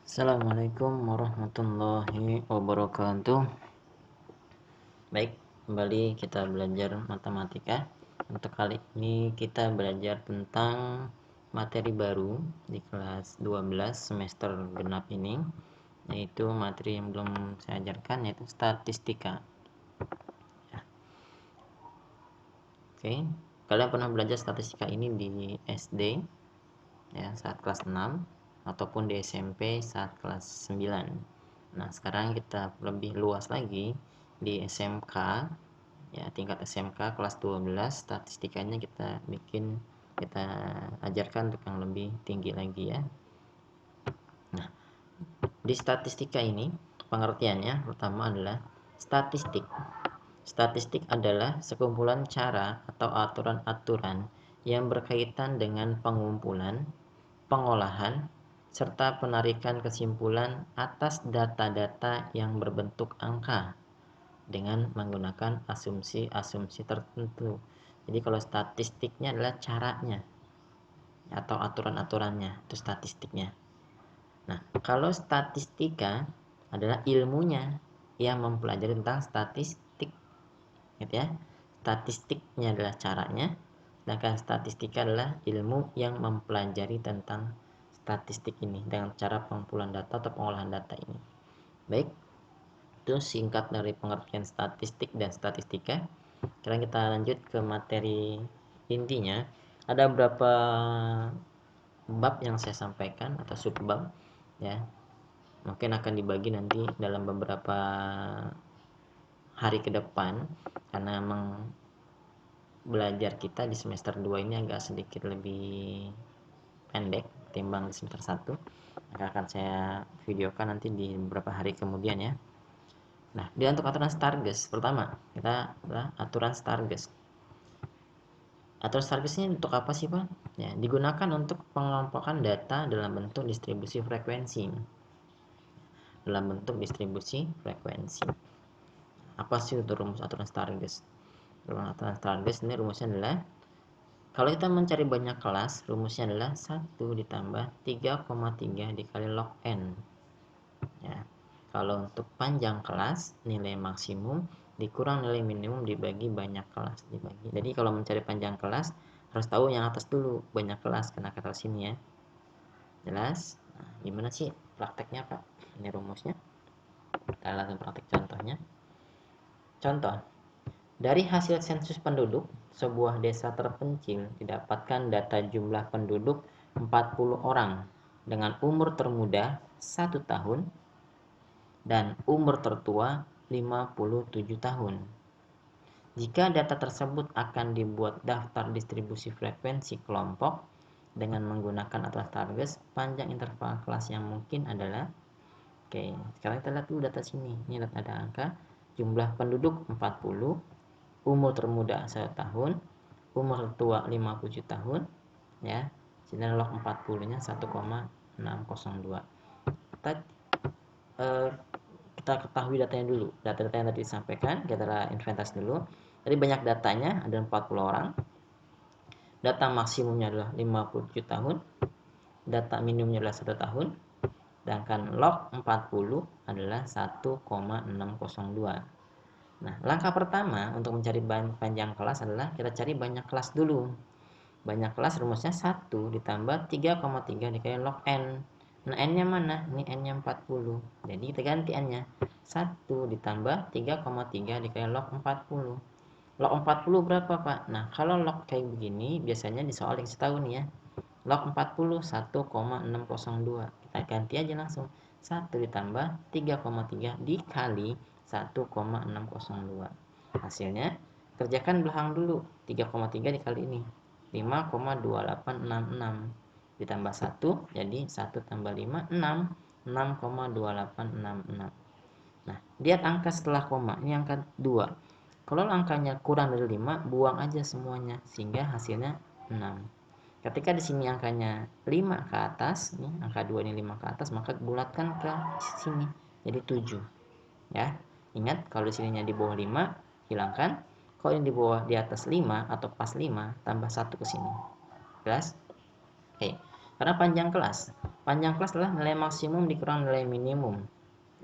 Assalamualaikum warahmatullahi wabarakatuh. Baik, kembali kita belajar matematika. Untuk kali ini kita belajar tentang materi baru di kelas 12 semester genap ini, yaitu materi yang belum saya ajarkan, yaitu statistika. Oke, kalian pernah belajar statistika ini di SD ya, saat kelas 6 ataupun di SMP saat kelas 9. Nah, sekarang kita lebih luas lagi di SMK ya, tingkat SMK kelas 12, statistikanya kita ajarkan untuk yang lebih tinggi lagi ya. Nah, di statistika ini pengertiannya pertama adalah statistik. Statistik adalah sekumpulan cara atau aturan-aturan yang berkaitan dengan pengumpulan, pengolahan, serta penarikan kesimpulan atas data-data yang berbentuk angka dengan menggunakan asumsi-asumsi tertentu. Jadi kalau statistiknya adalah caranya atau aturan-aturannya, itu statistiknya. Nah, kalau statistika adalah ilmunya yang mempelajari tentang statistik, gitu ya. Statistiknya adalah caranya, sedangkan statistika adalah ilmu yang mempelajari tentang statistik ini dengan cara pengumpulan data atau pengolahan data ini. Baik, itu singkat dari pengertian statistik dan statistika. Sekarang kita lanjut ke materi intinya. Ada beberapa bab yang saya sampaikan atau subbab ya. Mungkin akan dibagi nanti dalam beberapa hari ke depan, karena memang belajar kita di semester 2 ini agak sedikit lebih pendek ketimbang di semester 1. Maka akan saya videokan nanti di beberapa hari kemudian ya. Nah, dia untuk aturan Stargess. Pertama, kita adalah aturan Stargess. Aturan Stargess ini untuk apa sih, Pak? Ya, digunakan untuk pengelompokan data dalam bentuk distribusi frekuensi. Dalam bentuk distribusi frekuensi. Apa sih itu rumus aturan Stargess? Rumus aturan Stargess ini rumusnya adalah, kalau kita mencari banyak kelas, rumusnya adalah 1 ditambah 3,3 dikali log n. Ya. Kalau untuk panjang kelas, nilai maksimum dikurang nilai minimum dibagi banyak kelas dibagi. Jadi kalau mencari panjang kelas, harus tahu yang atas dulu, banyak kelas, kena kata sini ya. Jelas? Nah, gimana sih prakteknya, Pak? Ini rumusnya. Kita langsung praktek contohnya. Contoh, dari hasil sensus penduduk, sebuah desa terpencil didapatkan data jumlah penduduk 40 orang dengan umur termuda 1 tahun dan umur tertua 57 tahun. Jika data tersebut akan dibuat daftar distribusi frekuensi kelompok dengan menggunakan aturan Stargess, panjang interval kelas yang mungkin adalah, oke, sekarang kita lihat dulu data sini. Ini ada angka jumlah penduduk 40, umur termuda 1 tahun, umur tertua 57 tahun ya. Sini log 40-nya 1,602. Kita ketahui datanya dulu. Data-data yang tadi disampaikan, kita inventaris dulu. Tadi banyak datanya, ada 40 orang. Data maksimumnya adalah 57 tahun. Data minimumnya adalah 1 tahun. Sedangkan log 40 adalah 1,602. Nah, langkah pertama untuk mencari panjang kelas adalah kita cari banyak kelas dulu. Banyak kelas rumusnya 1 ditambah 3,3 dikali log n. Nah, n-nya mana? Ini n-nya 40. Jadi kita ganti n-nya. 1 ditambah 3,3 dikali log 40. Log 40 berapa, Pak? Nah, kalau log kayak begini biasanya disoal yang tahu nih ya. Log 40 1,602. Kita ganti aja langsung. 1 ditambah 3,3 dikali 1,602. Hasilnya kerjakan belakang dulu. 3,3 dikali ini 5,2866 ditambah 1 jadi 1 tambah 5 6, 6,2866. Nah, lihat angka setelah koma, ini angka 2. Kalau angkanya kurang dari 5, buang aja semuanya sehingga hasilnya 6. Ketika di sini angkanya 5 ke atas, nih angka 2 ini 5 ke atas, maka bulatkan ke sini jadi 7. Ya. Ingat kalau di sininya di bawah 5, hilangkan. Kalau ini di bawah di atas 5 atau pas 5, tambah 1 ke sini. Jelas? Oke. Karena panjang kelas, Panjang kelas adalah nilai maksimum dikurang nilai minimum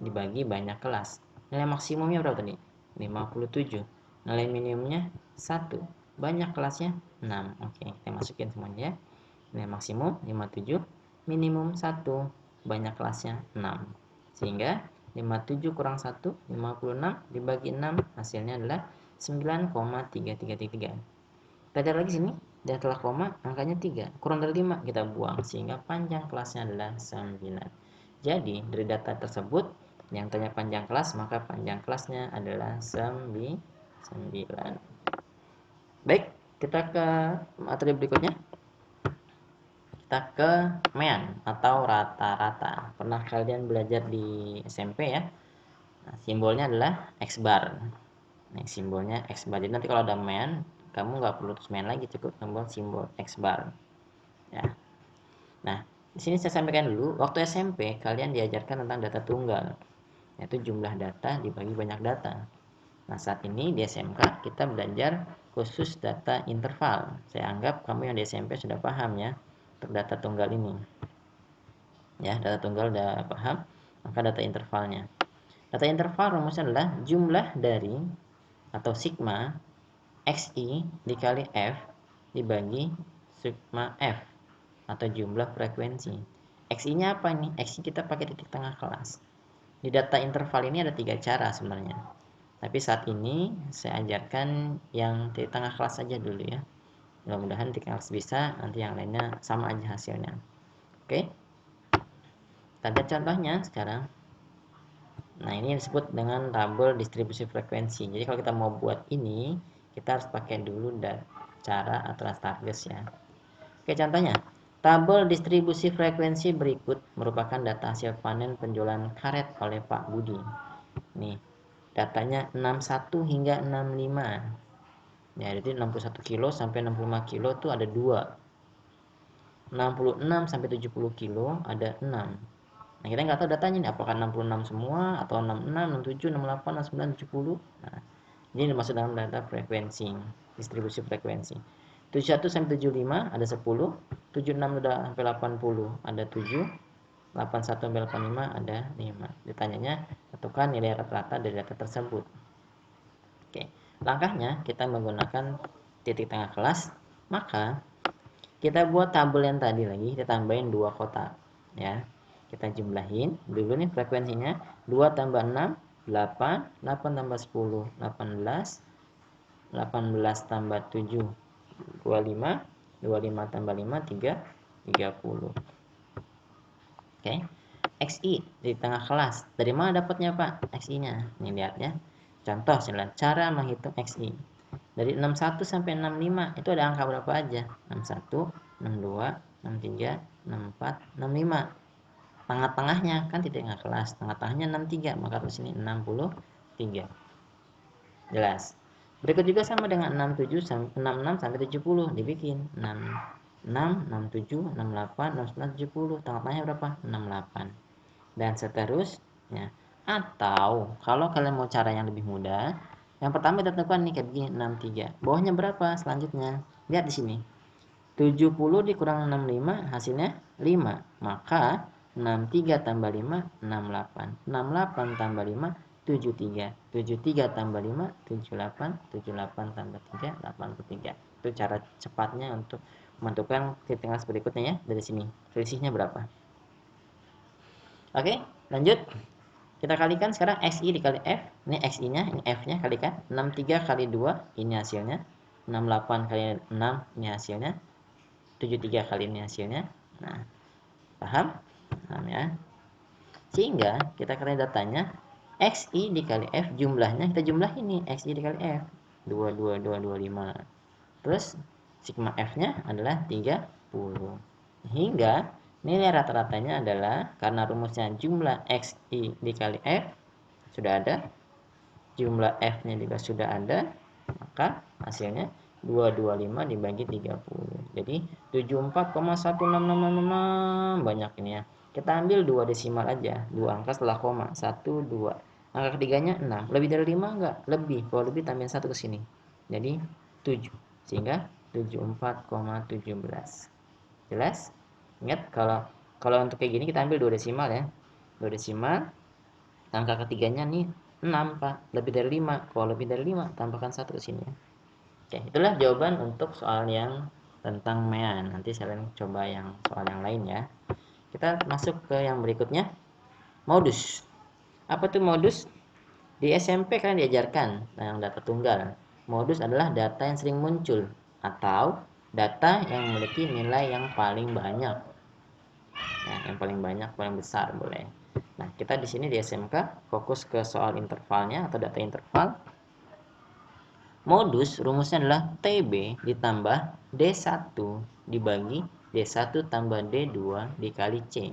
dibagi banyak kelas. Nilai maksimumnya berapa tadi? 57. Nilai minimumnya 1. Banyak kelasnya 6. Oke, kita masukin semuanya ya. Nilai maksimum 57, minimum 1, banyak kelasnya 6. Sehingga 57 kurang 1, 56 dibagi 6, hasilnya adalah 9,333. Kita cari lagi sini, dan setelah koma angkanya 3, kurang dari 5 kita buang, sehingga panjang kelasnya adalah 9. Jadi dari data tersebut yang tanya panjang kelas, maka panjang kelasnya adalah 9. Baik, kita ke materi berikutnya. Kita ke mean atau rata-rata. Pernah kalian belajar di SMP ya? Nah, simbolnya adalah X bar. Nah, simbolnya X bar. Jadi nanti kalau ada mean, kamu nggak perlu terus mean lagi, cukup tombol simbol X bar. Ya. Nah, di sini saya sampaikan dulu, waktu SMP kalian diajarkan tentang data tunggal, yaitu jumlah data dibagi banyak data. Nah, saat ini di SMK kita belajar khusus data interval. Saya anggap kamu yang di SMP sudah paham ya untuk data tunggal ini. Ya, data tunggal udah paham, maka data intervalnya. Data interval rumusnya adalah jumlah dari atau sigma xi dikali f dibagi sigma f atau jumlah frekuensi. Xi-nya apa ini? Xi kita pakai titik tengah kelas. Di data interval ini ada 3 cara sebenarnya. Tapi saat ini saya ajarkan yang titik tengah kelas saja dulu ya. Mudah-mudahan titik tengah kelas bisa, nanti yang lainnya sama aja hasilnya. Oke. Kita lihat contohnya sekarang. Nah, ini disebut dengan tabel distribusi frekuensi. Jadi kalau kita mau buat ini, kita harus pakai dulu cara atlas target ya. Oke, contohnya. Tabel distribusi frekuensi berikut merupakan data hasil panen penjualan karet oleh Pak Budi. Nih, datanya 61 hingga 65. Ya, jadi 61 kilo sampai 65 kilo itu ada 2. 66 sampai 70 kilo ada 6. Nah, kita nggak tahu datanya nih, apakah 66 semua atau 66, 67, 68, 69, 70. Nah, ini dimaksud dalam data frekuensi, distribusi frekuensi. 71 sampai 75 ada 10, 76 udah sampai 80 ada 7, 81 sampai 85 ada 5. Ditanyanya tentukan nilai rata-rata dari data tersebut. Oke, langkahnya kita menggunakan titik tengah kelas, maka kita buat tabel yang tadi lagi, kita tambahin 2 kotak ya. Kita jumlahin dulu nih frekuensinya, 2 tambah 6 8, 8 tambah 10 18, 18 tambah 7 25, 25 tambah 5 3, 30. Oke. XI di tengah kelas. Dari mana dapatnya Pak XI-nya? Nih lihat ya. Contoh cara menghitung XI. Dari 61 sampai 65 itu ada angka berapa aja? 61, 62, 63, 64, 65. Tengah-tengahnya kan titik tengah kelas, tengah-tengahnya 63, maka terus ini 63. Jelas. Berikut juga sama dengan 67 66 sampai 70 dibikin 66, 67, 68, 69, 70. Tengah-tengahnya berapa? 68. Dan seterusnya. Atau kalau kalian mau cara yang lebih mudah, yang pertama kita tentukan nih kayak begini 63. Bawahnya berapa selanjutnya? Lihat di sini. 70 dikurang 65 hasilnya 5. Maka 63 tambah 5 68. 68 tambah 5 73. 73 tambah 5 78. 78 tambah 3 83. Itu cara cepatnya untuk menentukan titik tengah berikutnya ya. Dari sini selisihnya berapa. Oke, lanjut. Kita kalikan sekarang XI dikali F. Ini XI-nya, ini F-nya kalikan. 63 kali 2, ini hasilnya. 68 kali 6, ini hasilnya. 73 kali ini hasilnya. Nah, paham? Paham ya? Sehingga kita cari datanya XI dikali F, jumlahnya kita jumlah ini XI dikali F 22225. Terus sigma F-nya adalah 30. Hingga nilai rata-ratanya adalah, karena rumusnya jumlah XI dikali F sudah ada, jumlah F-nya juga sudah ada, maka hasilnya 225 dibagi 30. Jadi 74,16666 banyak ini ya. Kita ambil 2 desimal aja, 2 angka setelah koma, 1 2. Angka ketiganya 6. Lebih dari 5 enggak? Lebih. Kalau lebih tambahin 1 ke sini. Jadi 7. Sehingga 74,17. Jelas? Ingat kalau Kalau untuk kayak gini kita ambil 2 desimal ya. 2 desimal, angka ketiganya nih 6 Pak, lebih dari 5. Kalau lebih dari 5 tambahkan 1 ke sini ya. Oke, itulah jawaban untuk soal yang tentang mean. Nanti saya coba yang soal yang lain ya. Kita masuk ke yang berikutnya, modus. Apa tuh modus? Di SMP kan diajarkan yang data tunggal. Modus adalah data yang sering muncul atau data yang memiliki nilai yang paling banyak. Nah, yang paling banyak, paling besar boleh. Nah, kita di sini di SMK fokus ke soal intervalnya atau data interval. Modus rumusnya adalah TB ditambah D1 dibagi D1 tambah D2 dikali C.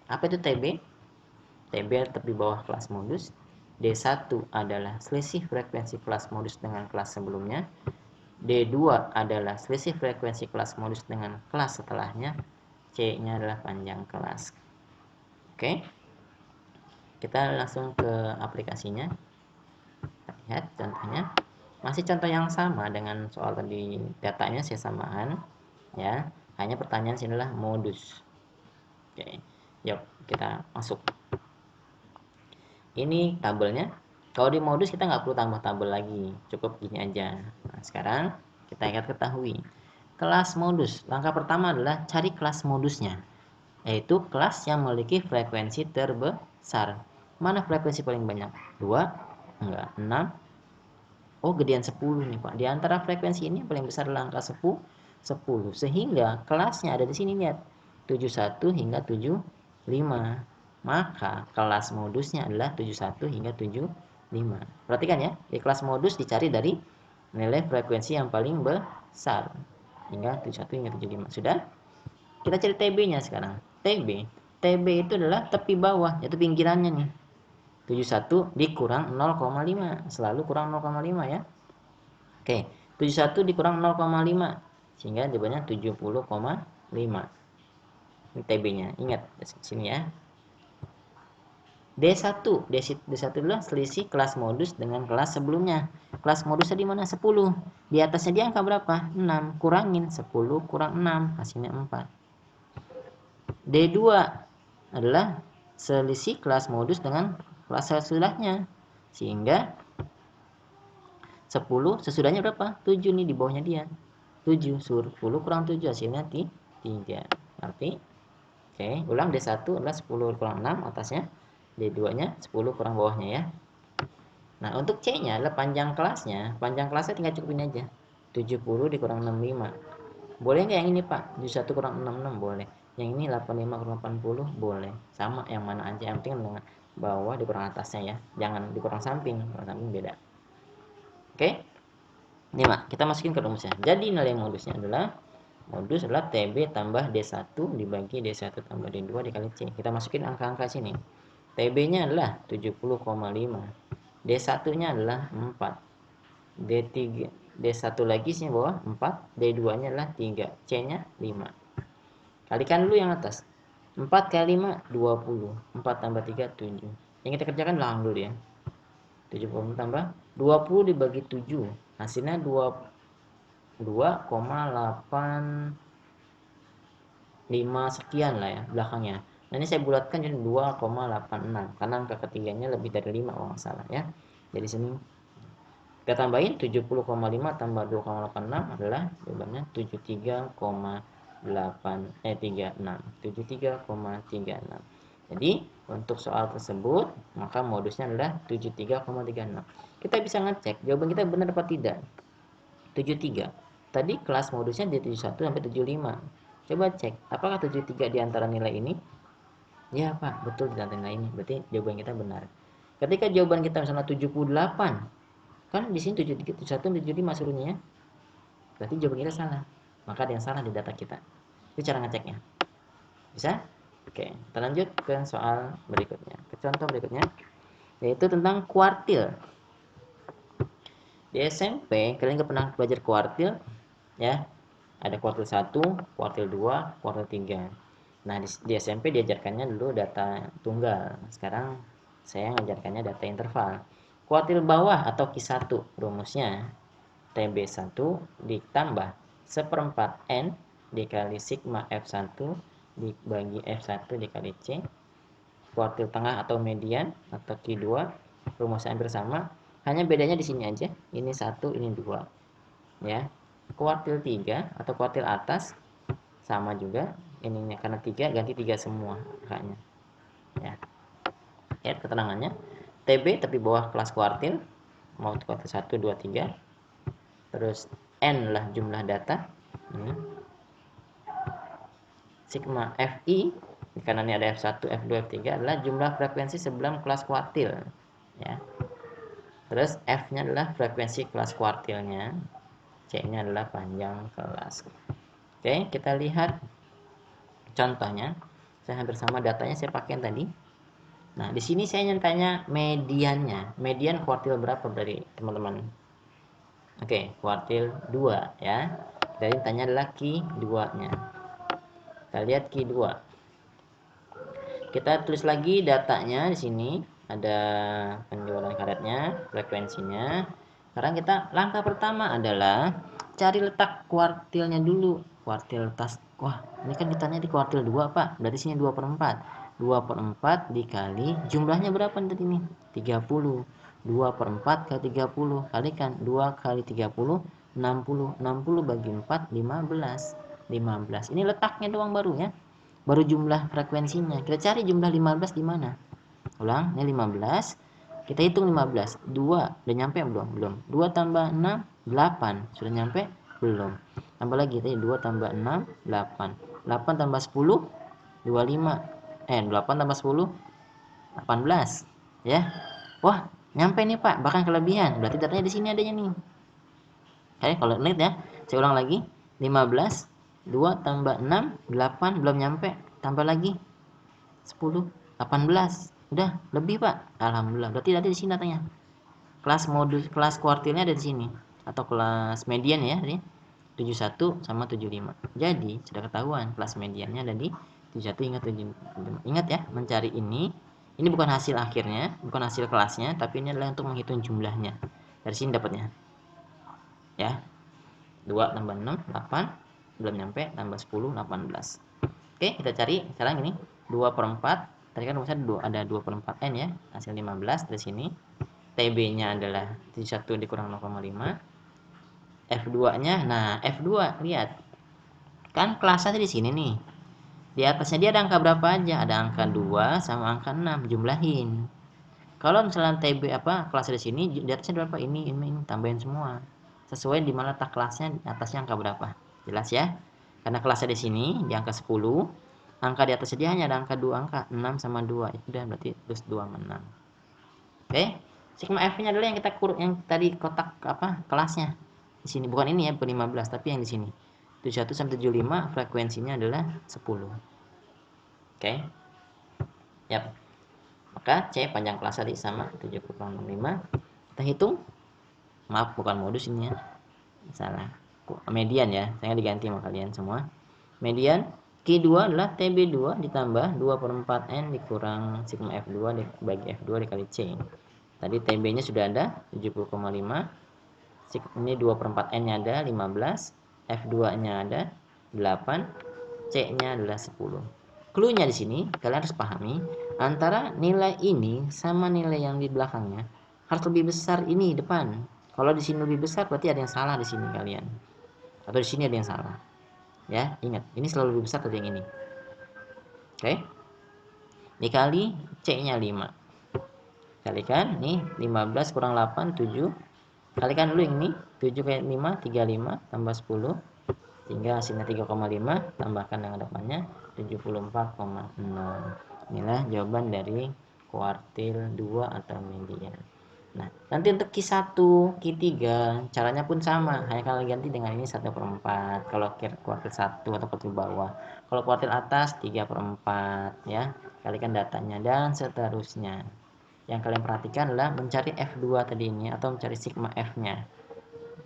Apa itu TB? TB tetap di bawah kelas modus. D1 adalah selisih frekuensi kelas modus dengan kelas sebelumnya. D2 adalah selisih frekuensi kelas modus dengan kelas setelahnya. C-nya adalah panjang kelas. Oke. Kita langsung ke aplikasinya. Kita lihat contohnya. Masih contoh yang sama dengan soal tadi, datanya saya samaan ya. Hanya pertanyaan sini adalah modus. Oke. Yuk, kita masuk. Ini tabelnya. Kalau di modus kita nggak perlu tambah tabel lagi, cukup gini aja. Nah, sekarang kita ingat ketahui kelas modus. Langkah pertama adalah cari kelas modusnya, yaitu kelas yang memiliki frekuensi terbesar. Mana frekuensi paling banyak? 2? Enggak. 6? Oh, gedean 10 nih Pak. Di antara frekuensi ini paling besar adalah angka 10. Sehingga kelasnya ada di sini, lihat. 71 hingga 75. Maka kelas modusnya adalah 71 hingga 75. Perhatikan ya, di kelas modus dicari dari nilai frekuensi yang paling besar hingga 71 hingga 75. Sudah? Kita cari TB-nya sekarang. TB itu adalah tepi bawah, yaitu pinggirannya nih. 71 dikurang 0,5, selalu kurang 0,5 ya. Oke, 71 dikurang 0,5 sehingga jawabannya 70,5. Ini TB-nya. Ingat sini ya. D1 adalah selisih kelas modus dengan kelas sebelumnya. Kelas modusnya di mana? 10. Di atasnya dia angka berapa? 6. Kurangin 10 kurang 6, hasilnya 4. D2 adalah selisih kelas modus dengan kelas sesudahnya. Sehingga 10 sesudahnya berapa? 7 nih di bawahnya dia. 7 10 kurang 7 hasilnya 3. Arti oke, ulang D1 adalah 10 kurang 6 atasnya, D2-nya 10 kurang bawahnya ya. Nah, untuk C-nya adalah panjang kelasnya. Panjang kelasnya tinggal cukupin aja. 70 dikurang 65. Boleh nggak yang ini, Pak? 71 kurang 66 boleh. Yang ini 85 kurang 80 boleh. Sama yang mana aja, yang penting dengan bawah dikurang atasnya ya. Jangan dikurang samping, kurang samping beda. Oke. Ini Mak, kita masukin ke rumusnya. Jadi nilai modusnya adalah TB tambah D1 dibagi D1 tambah D2 dikali C. Kita masukin angka-angka sini. TB-nya adalah 70,5. D1-nya adalah 4. D3, D1 lagi sini bawah 4, D2-nya adalah 3, C-nya 5. Kalikan dulu yang atas. 4 kali 5 20. 4 tambah 3 7. Yang kita kerjakan belakang dulu ya. 70 tambah 20 dibagi 7. Hasilnya 2,85 sekian lah ya belakangnya. Nah, ini saya bulatkan jadi 2,86 karena angka ketiganya lebih dari 5 kalau nggak salah ya. Jadi sini kita tambahin 70,5 tambah 2,86 adalah jawabannya 73,36. Jadi untuk soal tersebut maka modusnya adalah 73,36. Kita bisa ngecek jawaban kita benar apa tidak. 73. Tadi kelas modusnya di 71 sampai 75. Coba cek apakah 73 di antara nilai ini? Ya Pak, betul di antara nilai ini. Berarti jawaban kita benar. Ketika jawaban kita misalnya 78, kan di sini 73, 71, 75 suruhnya ya. Berarti jawaban kita salah. Maka ada yang salah di data kita. Itu cara ngeceknya. Bisa? Oke, kita lanjut ke soal berikutnya. Ke contoh berikutnya, yaitu tentang kuartil. Di SMP, kalian pernah belajar kuartil? Ya, ada kuartil 1, kuartil 2, kuartil 3. Nah, di SMP diajarkannya dulu data tunggal. Sekarang saya ngajarkannya data interval. Kuartil bawah atau Q1 rumusnya TB1 ditambah 1/4 N dikali sigma F1 dibagi F1 dikali C, kuartil tengah atau median atau Q2 rumusnya hampir sama, hanya bedanya di sini aja, ini 1 ini 2 ya. Kuartil 3 atau kuartil atas sama juga, ininya karena 3 ganti 3 semua angkanya ya. Lihat keterangannya, TB tapi bawah kelas kuartil, mau kuartil 1 2 3, terus N lah jumlah data ini, sigma FI karena ini ada F1 F2 F3 adalah jumlah frekuensi sebelum kelas kuartil ya. Terus F nya adalah frekuensi kelas kuartilnya, C nya adalah panjang kelas. Oke, kita lihat contohnya. Saya hampir sama datanya saya pakai yang tadi. Nah, di sini saya ingin tanya mediannya. Median kuartil berapa dari teman-teman? Oke, kuartil 2 ya. Jadi tanya adalah Q2-nya. Kita lihat Q2. Kita tulis lagi datanya di sini. Ada penjualan karetnya, frekuensinya. Sekarang kita langkah pertama adalah cari letak kuartilnya dulu. Kuartil tas. Wah, ini kan ditanya di kuartil 2, Pak. Berarti sini 2/4. 2/4 dikali jumlahnya berapa tadi ini? 30. 2/4 kali 30 kalikan 2 kali 30 60. 60 bagi 4 15. 15. Ini letaknya doang baru ya. Baru jumlah frekuensinya. Kita cari jumlah 15 di mana? Ulang, ini 15. Kita hitung 15. 2 udah nyampe belum? Belum. 2 tambah 6 8. Sudah nyampe? Belum. Tambah lagi tadi 2 tambah 6 8. 8 tambah 10 25. 8 tambah 10 18 ya. Wah, nyampe nih Pak, bahkan kelebihan. Berarti datanya di sini adanya nih. Oke, kalau ingat ya, saya ulang lagi. 15 2 tambah 6 8 belum nyampe, tambah lagi 10 18. Udah lebih Pak, alhamdulillah. Berarti ada di sini datanya. Kelas kuartilnya ada di sini atau kelas median ya, ini 71 sama 75. Jadi sudah ketahuan kelas mediannya ada di 71 hingga 75. Ingat ya, mencari ini bukan hasil akhirnya, bukan hasil kelasnya, tapi ini adalah untuk menghitung jumlahnya. Dari sini dapatnya ya. 2 tambah 6 8, belum nyampe, tambah 10 18. Oke, kita cari sekarang ini 2/4. Tadi kan rumusnya ada 2/4 N ya, hasil 15 dari sini. TB nya adalah 71 dikurang 0,5. F2 nya, nah F2 lihat kan kelasnya di sini nih, di atasnya dia ada angka berapa aja, ada angka 2 sama angka 6, jumlahin. Kalau misalnya TB kelasnya di sini, di atasnya berapa, ini tambahin semua sesuai di mana letak kelasnya, atasnya angka berapa, jelas ya. Karena kelasnya di sini di angka 10, angka di atasnya dia hanya ada angka 2 angka, 6 sama 2, itu udah berarti plus 2 sama 6. Oke, sigma F nya adalah yang kita kurung, yang tadi kotak kelasnya di sini, bukan ini ya, bukan 15 tapi yang di sini 71 sampai 75, frekuensinya adalah 10. Oke, yap. Maka C panjang kelas tadi sama 70,65. Kita hitung, maaf bukan modus ini ya, salah, median ya, saya diganti sama kalian semua. Median Q2 adalah TB2 ditambah 2/4 N dikurang sigma F2 bagi F2 dikali C. Tadi TB nya sudah ada 70,5, ini 2/4 N nya ada 15, F2 nya ada 8, C nya adalah 10. Clue-nya di sini kalian harus pahami antara nilai ini sama nilai yang di belakangnya harus lebih besar ini depan. Kalau di sini lebih besar berarti ada yang salah di sini kalian. Atau di sini ada yang salah. Ya, ingat, ini selalu lebih besar dari yang ini. Oke. Dikali C-nya 5. Kalikan nih 15 kurang 8 7. Kalikan dulu ini 7 kali 5 35 tambah 10 sehingga hasilnya 3,5, tambahkan yang depannya 74,0. Inilah jawaban dari kuartil 2 atau median. Nah, nanti untuk Q1, Q3 caranya pun sama, hanya kalian ganti dengan ini 1/4 kalau kuartil 1 atau kuartil bawah. Kalau kuartil atas 3/4 ya. Kalikan datanya dan seterusnya. Yang kalian perhatikan adalah mencari F2 tadi ini atau mencari sigma F-nya.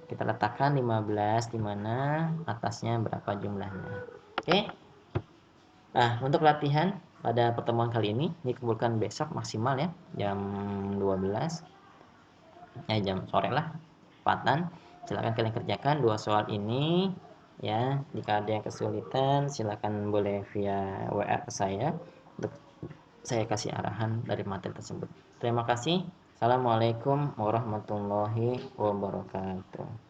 Kita letakkan 15 di mana, atasnya berapa jumlahnya. Oke. Nah, untuk latihan pada pertemuan kali ini dikumpulkan besok maksimal ya, jam 12. Jam sore lah, 4-an. Silakan kalian kerjakan 2 soal ini. ya. Jika ada yang kesulitan silakan boleh via WA ke saya untuk saya kasih arahan dari materi tersebut. Terima kasih. Assalamualaikum warahmatullahi wabarakatuh.